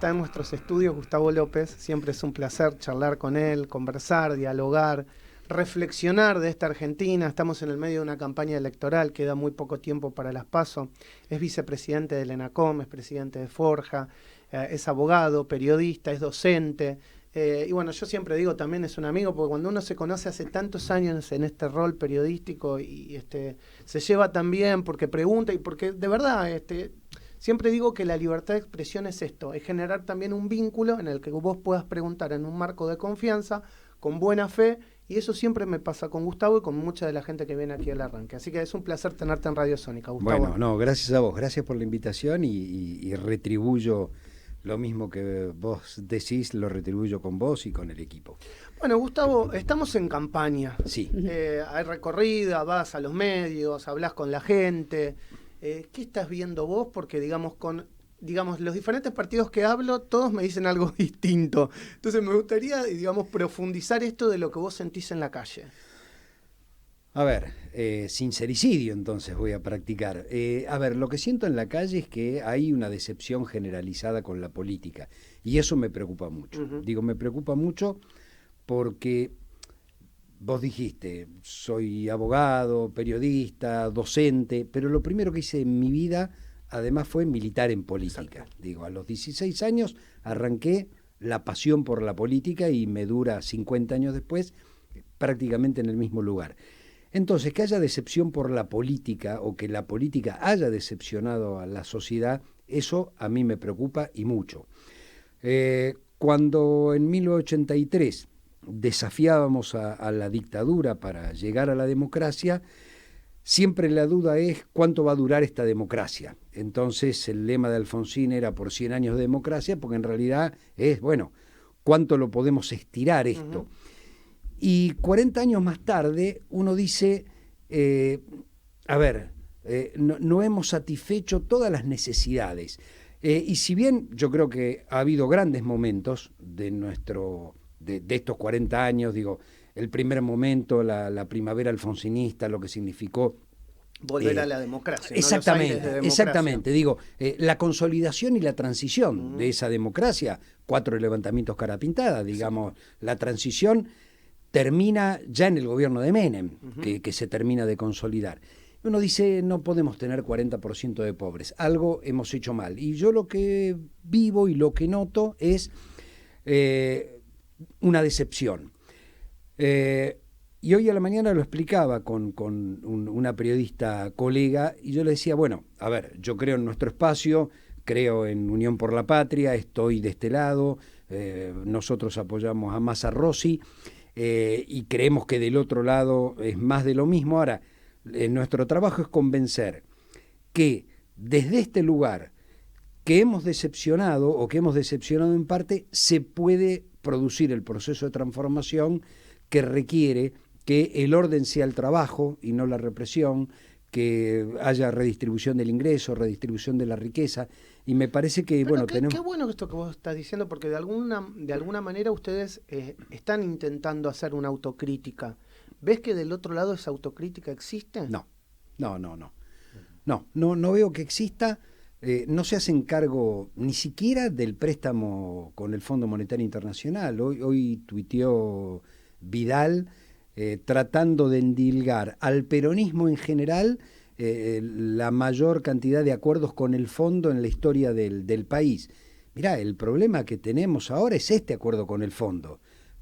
Está en nuestros estudios Gustavo López, siempre es un placer charlar con él, conversar, dialogar, reflexionar de esta Argentina. Estamos en el medio de una campaña electoral, queda muy poco tiempo para las PASO. Es vicepresidente del ENACOM, es presidente de Forja, es abogado, periodista, es docente. Y bueno, yo siempre digo, también es un amigo, porque cuando uno se conoce hace tantos años en este rol periodístico y se lleva tan bien porque pregunta y porque de verdad... Siempre digo que la libertad de expresión es esto, es generar también un vínculo en el que vos puedas preguntar en un marco de confianza, con buena fe, y eso siempre me pasa con Gustavo y con mucha de la gente que viene aquí al arranque. Así que es un placer tenerte en Radio Sónica, Gustavo. Bueno, no, gracias a vos, gracias por la invitación y retribuyo lo mismo que vos decís, lo retribuyo con vos y con el equipo. Bueno, Gustavo, estamos en campaña. Sí. Hay recorrida, vas a los medios, hablas con la gente. ¿Qué estás viendo vos? Porque digamos los diferentes partidos que hablo, todos me dicen algo distinto. Entonces me gustaría, profundizar esto de lo que vos sentís en la calle. A ver, sincericidio entonces voy a practicar. Lo que siento en la calle es que hay una decepción generalizada con la política y eso me preocupa mucho. Me preocupa mucho porque... Vos dijiste, soy abogado, periodista, docente, pero lo primero que hice en mi vida, además, fue militar en política. Exacto. A los 16 años arranqué la pasión por la política y me dura 50 años después prácticamente en el mismo lugar. Entonces, que haya decepción por la política o que la política haya decepcionado a la sociedad, eso a mí me preocupa y mucho. Cuando en 1983... desafiábamos a la dictadura para llegar a la democracia, siempre la duda es cuánto va a durar esta democracia. Entonces el lema de Alfonsín era por 100 años de democracia, porque en realidad es, ¿cuánto lo podemos estirar esto? Y 40 años más tarde uno dice, no hemos satisfecho todas las necesidades. Y si bien yo creo que ha habido grandes momentos de estos 40 años, el primer momento, la primavera alfonsinista, lo que significó... Volver a la democracia. Exactamente. La consolidación y la transición de esa democracia, 4 levantamientos cara pintada, la transición termina ya en el gobierno de Menem, que se termina de consolidar. Uno dice, no podemos tener 40% de pobres, algo hemos hecho mal. Y yo lo que vivo y lo que noto es... una decepción. Y hoy a la mañana lo explicaba con una periodista colega y yo le decía, yo creo en nuestro espacio, creo en Unión por la Patria, estoy de este lado, nosotros apoyamos a Massa Rossi y creemos que del otro lado es más de lo mismo. Ahora, nuestro trabajo es convencer que desde este lugar que hemos decepcionado o que hemos decepcionado en parte, se puede producir el proceso de transformación que requiere que el orden sea el trabajo y no la represión, que haya redistribución del ingreso, redistribución de la riqueza, y me parece que, tenemos... Qué bueno esto que vos estás diciendo, porque de alguna manera ustedes están intentando hacer una autocrítica. ¿Ves que del otro lado esa autocrítica existe? No veo que exista. No se hacen cargo ni siquiera del préstamo con el Fondo Monetario Internacional. Hoy tuiteó Vidal tratando de endilgar al peronismo en general la mayor cantidad de acuerdos con el fondo en la historia del país. Mirá, el problema que tenemos ahora es este acuerdo con el fondo,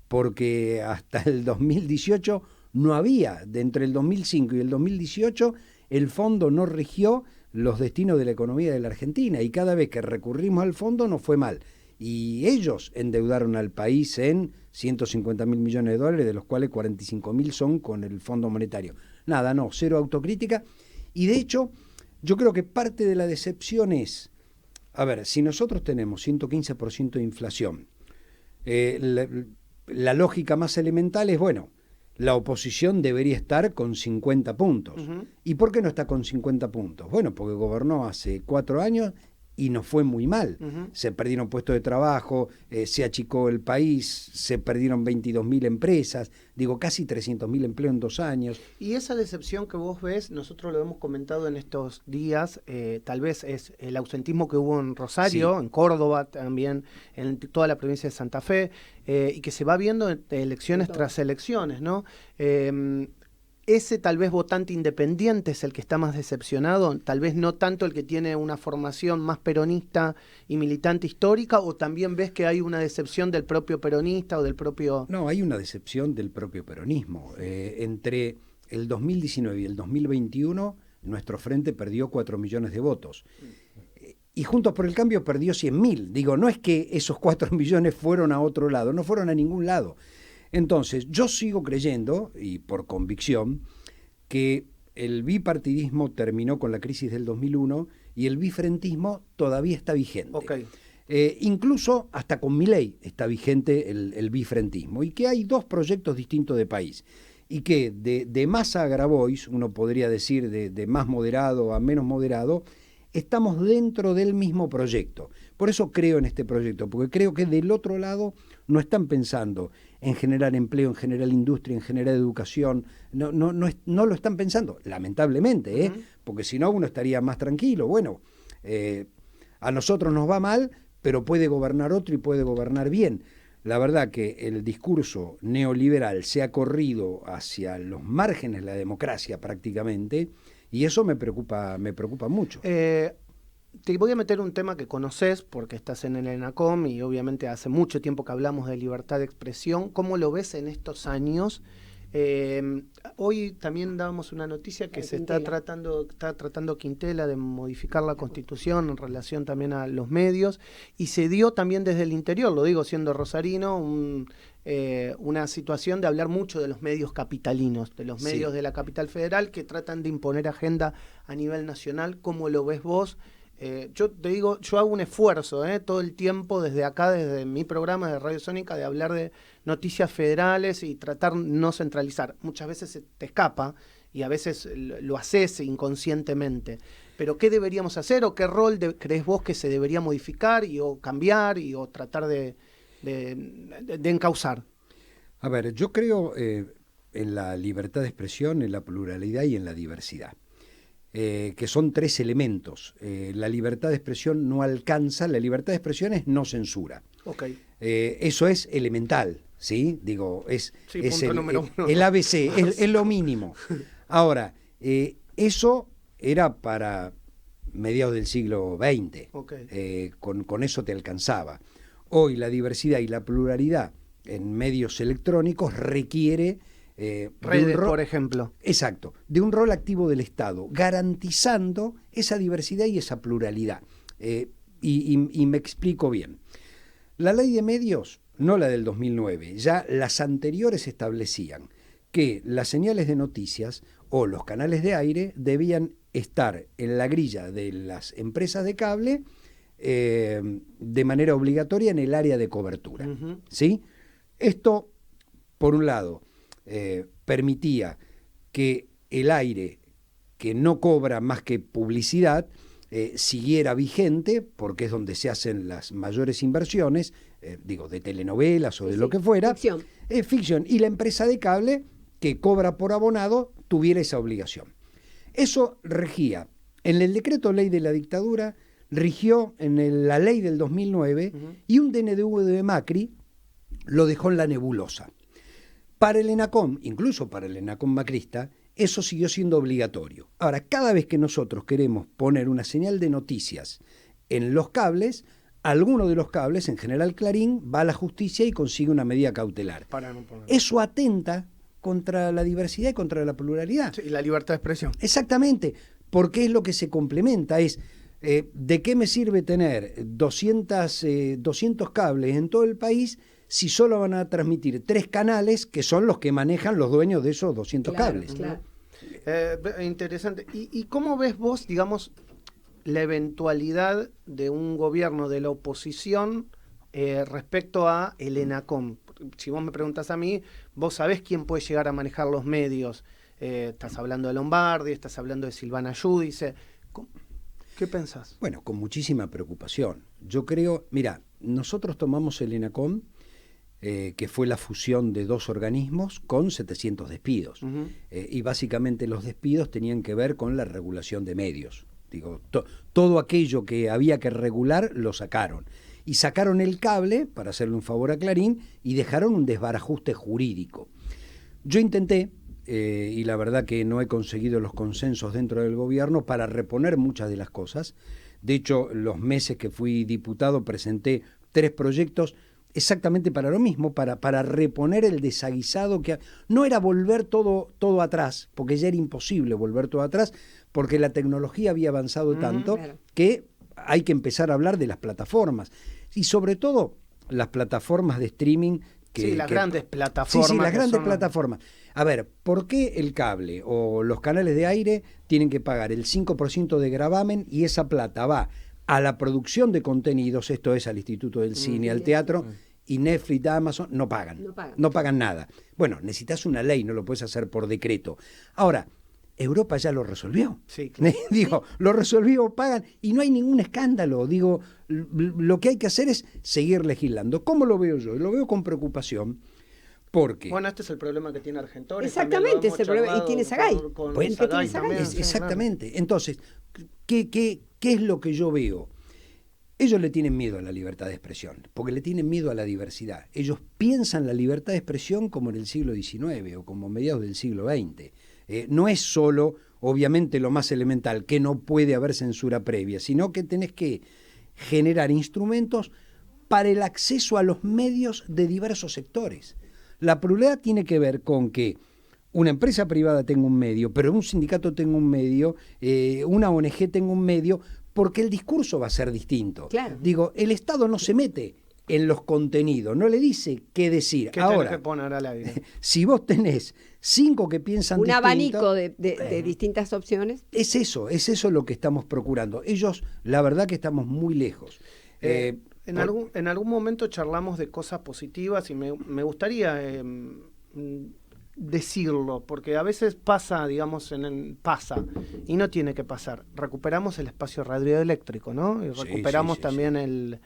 porque hasta el 2018 no había, de entre el 2005 y el 2018, el fondo no rigió los destinos de la economía de la Argentina y cada vez que recurrimos al fondo nos fue mal. Y ellos endeudaron al país en 150.000 millones de dólares, de los cuales 45.000 son con el Fondo Monetario. Cero autocrítica. Y de hecho, yo creo que parte de la decepción es, si nosotros tenemos 115% de inflación, la lógica más elemental es, la oposición debería estar con 50 puntos. ¿Y por qué no está con 50 puntos? Porque gobernó hace 4 años y nos fue muy mal. Se perdieron puestos de trabajo, se achicó el país, se perdieron 22.000 empresas, digo, casi 300.000 empleos en 2 años. Y esa decepción que vos ves, nosotros lo hemos comentado en estos días, tal vez es el ausentismo que hubo en Rosario, sí, en Córdoba también, en toda la provincia de Santa Fe, y que se va viendo elecciones tras elecciones, ¿no? Ese tal vez votante independiente es el que está más decepcionado, tal vez no tanto el que tiene una formación más peronista y militante histórica, o también ves que hay una decepción del propio peronista o del propio... No, hay una decepción del propio peronismo. Entre el 2019 y el 2021, nuestro frente perdió 4 millones de votos. Y Juntos por el Cambio perdió 100.000. Digo, no es que esos 4 millones fueron a otro lado, no fueron a ningún lado. Entonces, yo sigo creyendo, y por convicción, que el bipartidismo terminó con la crisis del 2001 y el bifrentismo todavía está vigente. Okay. Incluso hasta con Milei está vigente el bifrentismo, y que hay 2 proyectos distintos de país, y que de Massa a Grabois, uno podría decir de más moderado a menos moderado, estamos dentro del mismo proyecto. Por eso creo en este proyecto, porque creo que del otro lado no están pensando en generar empleo, en generar industria, en generar educación. No lo están pensando, lamentablemente, porque si no uno estaría más tranquilo. Bueno, a nosotros nos va mal, pero puede gobernar otro y puede gobernar bien. La verdad que el discurso neoliberal se ha corrido hacia los márgenes de la democracia prácticamente, y eso me preocupa mucho. Te voy a meter un tema que conoces porque estás en el ENACOM y obviamente hace mucho tiempo que hablamos de libertad de expresión. ¿Cómo lo ves en estos años? Hoy también dábamos una noticia que está tratando Quintela de modificar la Constitución en relación también a los medios, y se dio también desde el interior, lo digo siendo rosarino, una situación de hablar mucho de los medios capitalinos, de los medios de la capital federal que tratan de imponer agenda a nivel nacional. ¿Cómo lo ves vos? Yo te digo, yo hago un esfuerzo todo el tiempo desde acá, desde mi programa de Radio Sónica, de hablar de noticias federales y tratar no centralizar. Muchas veces se te escapa y a veces lo haces inconscientemente. Pero ¿qué deberíamos hacer o qué rol crees vos que se debería modificar o cambiar o tratar de encauzar? A ver, yo creo en la libertad de expresión, en la pluralidad y en la diversidad. Que son 3 elementos. La libertad de expresión no alcanza, la libertad de expresión es no censura. Okay. Eso es elemental, ¿sí? Digo, es el ABC, es lo mínimo. Ahora, eso era para mediados del siglo XX. Okay. Con eso te alcanzaba. Hoy la diversidad y la pluralidad en medios electrónicos requiere... redes, por ejemplo. Exacto, de un rol activo del Estado, garantizando esa diversidad y esa pluralidad. Y me explico bien. La ley de medios, no la del 2009, ya las anteriores establecían que las señales de noticias o los canales de aire debían estar en la grilla de las empresas de cable de manera obligatoria en el área de cobertura. ¿Sí? Esto, por un lado, permitía que el aire, que no cobra más que publicidad, siguiera vigente, porque es donde se hacen las mayores inversiones, de telenovelas o de lo que fuera. Ficción. Ficción. Y la empresa de cable, que cobra por abonado, tuviera esa obligación. Eso regía en el decreto ley de la dictadura, rigió en la ley del 2009, y un DNU de Macri lo dejó en la nebulosa. Para el ENACOM, incluso para el ENACOM macrista, eso siguió siendo obligatorio. Ahora, cada vez que nosotros queremos poner una señal de noticias en los cables, alguno de los cables, en general Clarín, va a la justicia y consigue una medida cautelar. Eso atenta contra la diversidad y contra la pluralidad. Sí, y la libertad de expresión. Exactamente, porque es lo que se complementa, ¿de qué me sirve tener 200 cables en todo el país si solo van a transmitir 3 canales que son los que manejan los dueños de esos 200 cables? Claro. Interesante. ¿Y cómo ves vos, digamos, la eventualidad de un gobierno de la oposición respecto a el ENACOM? Si vos me preguntás a mí, vos sabés quién puede llegar a manejar los medios. Estás hablando de Lombardi, estás hablando de Silvana Giudice. ¿Qué pensás? Bueno, con muchísima preocupación. Yo creo, mira, nosotros tomamos el ENACOM, que fue la fusión de dos organismos con 700 despidos. Y básicamente los despidos tenían que ver con la regulación de medios. Digo, todo aquello que había que regular lo sacaron. Y sacaron el cable, para hacerle un favor a Clarín, y dejaron un desbarajuste jurídico. Yo intenté, y la verdad que no he conseguido los consensos dentro del gobierno para reponer muchas de las cosas. De hecho, los meses que fui diputado presenté 3 proyectos exactamente para lo mismo, para reponer el desaguisado que... No era volver todo atrás, porque ya era imposible volver todo atrás, porque la tecnología había avanzado tanto que hay que empezar a hablar de las plataformas. Y sobre todo, las plataformas de streaming... las grandes plataformas. Sí, las grandes plataformas. A ver, ¿por qué el cable o los canales de aire tienen que pagar el 5% de gravamen y esa plata va a la producción de contenidos, esto es al Instituto del Cine, al teatro, y Netflix, Amazon, no pagan nada? Bueno, necesitas una ley, no lo puedes hacer por decreto. Ahora, Europa ya lo resolvió. Sí, claro. Digo, lo resolvió, pagan, y no hay ningún escándalo. Digo, lo que hay que hacer es seguir legislando. ¿Cómo lo veo yo? Lo veo con preocupación. Porque... Bueno, este es el problema que tiene Argentores. Exactamente, es el problema. Y tiene Sagay. Exactamente. Entonces, ¿qué es lo que yo veo? Ellos le tienen miedo a la libertad de expresión, porque le tienen miedo a la diversidad. Ellos piensan la libertad de expresión como en el siglo XIX o como mediados del siglo XX. No es solo, obviamente, lo más elemental, que no puede haber censura previa, sino que tenés que generar instrumentos para el acceso a los medios de diversos sectores. La pluralidad tiene que ver con que una empresa privada tenga un medio, pero un sindicato tenga un medio, una ONG tenga un medio, porque el discurso va a ser distinto. Claro. Digo, el Estado no se mete en los contenidos, no le dice qué decir. ¿Qué ahora, tenés que poner al aire? Si vos tenés 5 que piensan un distinto, abanico de distintas opciones. Es eso lo que estamos procurando. Ellos, la verdad que estamos muy lejos. En algún momento charlamos de cosas positivas y me gustaría decirlo, porque a veces pasa, digamos, pasa, y no tiene que pasar. Recuperamos el espacio radioeléctrico, ¿no? Y recuperamos también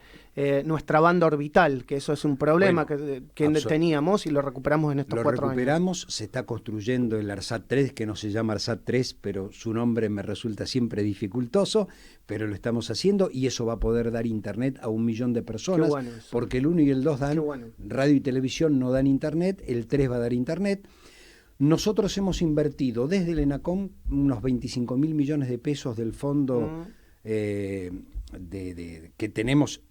nuestra banda orbital, que eso es un problema que teníamos y lo recuperamos en estos 4 años. Lo recuperamos, se está construyendo el ARSAT 3, que no se llama ARSAT 3, pero su nombre me resulta siempre dificultoso, pero lo estamos haciendo y eso va a poder dar internet a 1 millón de personas, porque el 1 y el 2 dan radio y televisión, no dan internet, el 3 va a dar internet. Nosotros hemos invertido desde el ENACOM unos 25.000 millones de pesos del fondo que tenemos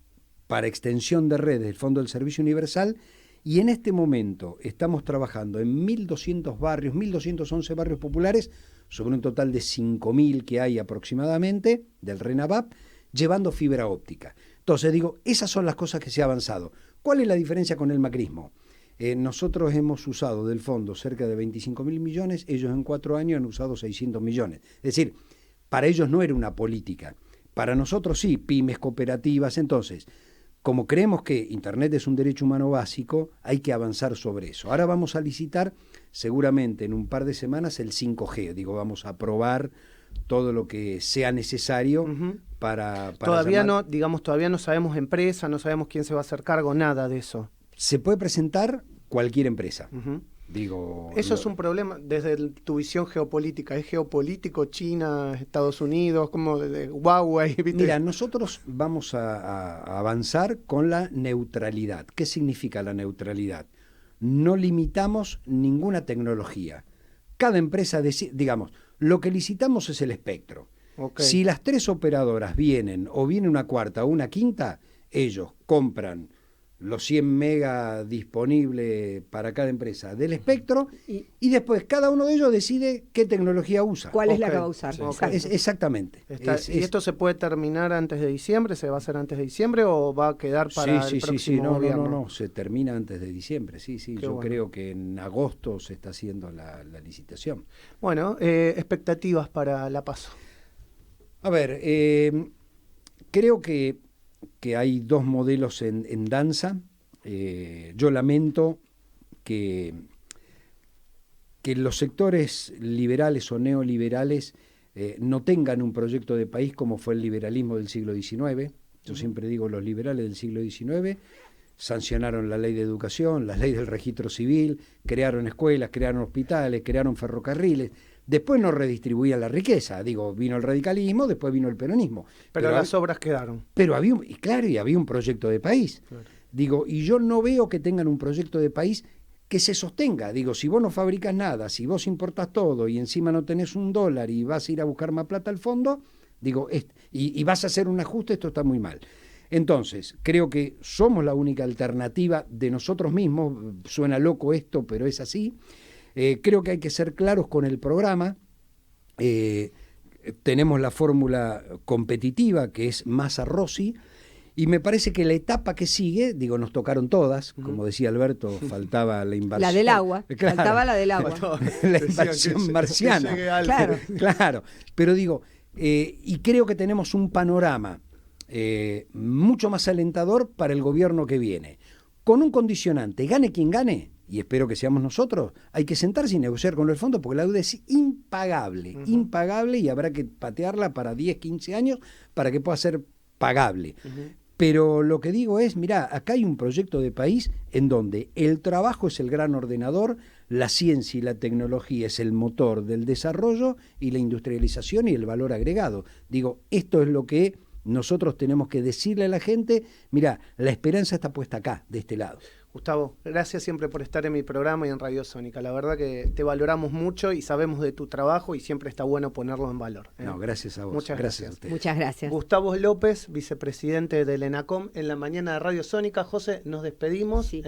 para extensión de redes, el Fondo del Servicio Universal, y en este momento estamos trabajando en 1.200 barrios, 1.211 barrios populares, sobre un total de 5.000 que hay aproximadamente del RENAVAP, llevando fibra óptica. Entonces digo, esas son las cosas que se ha avanzado. ¿Cuál es la diferencia con el macrismo? Nosotros hemos usado del fondo cerca de 25.000 millones, ellos en 4 años han usado 600 millones. Es decir, para ellos no era una política, para nosotros sí, pymes, cooperativas. Entonces, como creemos que Internet es un derecho humano básico, hay que avanzar sobre eso. Ahora vamos a licitar seguramente en un par de semanas el 5G, vamos a probar todo lo que sea necesario para todavía no sabemos empresa, no sabemos quién se va a hacer cargo, nada de eso. Se puede presentar cualquier empresa. Eso es un problema desde tu visión geopolítica. ¿Es geopolítico China, Estados Unidos, como de Huawei? ¿Viste? Mira, nosotros vamos a avanzar con la neutralidad. ¿Qué significa la neutralidad? No limitamos ninguna tecnología. Cada empresa, digamos, lo que licitamos es el espectro. Si las 3 operadoras vienen, o viene una cuarta o una quinta, ellos compran los 100 megas disponibles para cada empresa del espectro y después cada uno de ellos decide qué tecnología usa. ¿Cuál es la que va a usar? Exactamente. ¿Y esto se puede terminar antes de diciembre? ¿Se va a hacer antes de diciembre o va a quedar para el próximo gobierno? No, se termina antes de diciembre, Yo creo que en agosto se está haciendo la licitación. Bueno, expectativas para la PASO. A ver, creo que hay 2 modelos en danza. Yo lamento que los sectores liberales o neoliberales no tengan un proyecto de país como fue el liberalismo del siglo XIX. Yo siempre digo, los liberales del siglo XIX sancionaron la ley de educación, la ley del registro civil, crearon escuelas, crearon hospitales, crearon ferrocarriles. Después no redistribuían la riqueza. Digo, vino el radicalismo, después vino el peronismo. Pero las obras quedaron. Pero había un proyecto de país. Claro. Digo, y yo no veo que tengan un proyecto de país que se sostenga. Digo, si vos no fabricas nada, si vos importás todo y encima no tenés $1 y vas a ir a buscar más plata al fondo, digo, y vas a hacer un ajuste, esto está muy mal. Entonces, creo que somos la única alternativa de nosotros mismos. Suena loco esto, pero es así. Creo que hay que ser claros con el programa. Tenemos la fórmula competitiva, que es Massa-Rossi, y me parece que la etapa que sigue, digo, nos tocaron todas, como decía Alberto, faltaba la invasión. La del agua, claro, faltaba la del agua. La invasión marciana. Claro, pero digo, y creo que tenemos un panorama mucho más alentador para el gobierno que viene. Con un condicionante, gane quien gane, y espero que seamos nosotros, hay que sentarse y negociar con el fondo porque la deuda es impagable, impagable, y habrá que patearla para 10, 15 años para que pueda ser pagable. Pero lo que digo es, mirá, acá hay un proyecto de país en donde el trabajo es el gran ordenador, la ciencia y la tecnología es el motor del desarrollo y la industrialización y el valor agregado. Digo, esto es lo que nosotros tenemos que decirle a la gente, mirá, la esperanza está puesta acá, de este lado. Gustavo, gracias siempre por estar en mi programa y en Radio Sónica. La verdad que te valoramos mucho y sabemos de tu trabajo y siempre está bueno ponerlo en valor. No, gracias a vos. Muchas gracias. A ustedes. Muchas gracias. Gustavo López, vicepresidente del ENACOM, en la mañana de Radio Sónica. José, nos despedimos. Sí.